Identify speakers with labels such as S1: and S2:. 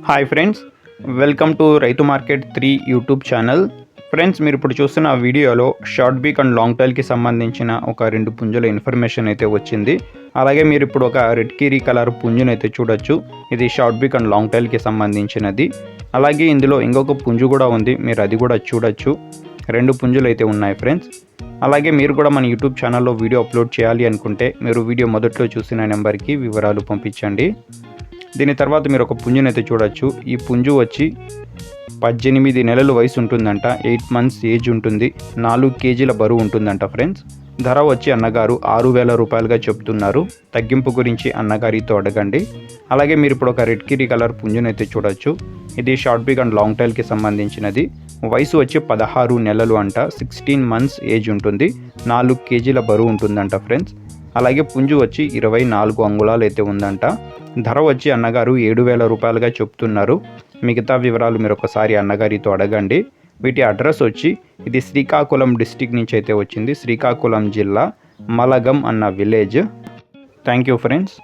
S1: Hi friends, welcome to రైతు market 3 YouTube channel. Friends, మీరు ఇప్పుడు చూస్తున్న వీడియోలో షార్ట్ బీక్ అండ్ లాంగ్ టైల్కి సంబంధించిన ఒక 2 పుంజుల ఇన్ఫర్మేషన్ అయితే వచ్చింది. అలాగే మీరు ఇప్పుడు ఒక రెడ్ కీరీ కలర్ పుంజును అయితే చూడొచ్చు. ఇది షార్ట్ బీక్ అండ్ లాంగ్ టైల్కి సంబంధించినది. అలాగే ఇందులో ఇంకొక పుంజు కూడా ఉంది, మీరు అది కూడా చూడొచ్చు. 2 పుంజులు అయితే ఉన్నాయి ఫ్రెండ్స్. అలాగే మీరు కూడా మన యూట్యూబ్ ఛానల్లో వీడియో అప్లోడ్ చేయాలి అనుకుంటే మీరు వీడియో మొదట్లో చూసిన నెంబర్కి వివరాలు పంపించండి. దీని తర్వాత మీరు ఒక పుంజుని అయితే చూడొచ్చు. ఈ పుంజు వచ్చి 18 నెలల వయసు ఉంటుందంట, 8 మంత్స్ ఏజ్ ఉంటుంది, 4 కేజీల బరువు ఉంటుందంట ఫ్రెండ్స్. ధర వచ్చి అన్నగారు 6,000 రూపాయలుగా చెప్తున్నారు. తగ్గింపు గురించి అన్నగారితో అడగండి. అలాగే మీరు ఇప్పుడు ఒక రెడ్ కిరీ కలర్ పుంజుని అయితే చూడొచ్చు. ఇది షార్ట్ బీక్ అండ్ లాంగ్ టైల్కి సంబంధించినది. వయసు వచ్చి 16 నెలలు అంట, 16 మంత్స్ ఏజ్ ఉంటుంది, 4 కేజీల బరువు ఉంటుందంట ఫ్రెండ్స్. అలాగే పుంజు వచ్చి 24 అంగుళాలు అయితే ఉందంట. ధర వచ్చి అన్నగారు 7,000 రూపాయలుగా చెప్తున్నారు. మిగతా వివరాలు మీరు ఒకసారి అన్నగారితో అడగండి. వీటి అడ్రస్ వచ్చి ఇది శ్రీకాకుళం డిస్టిక్ నుంచి అయితే వచ్చింది. శ్రీకాకుళం జిల్లా మలగం అన్న విలేజ్. Thank you friends.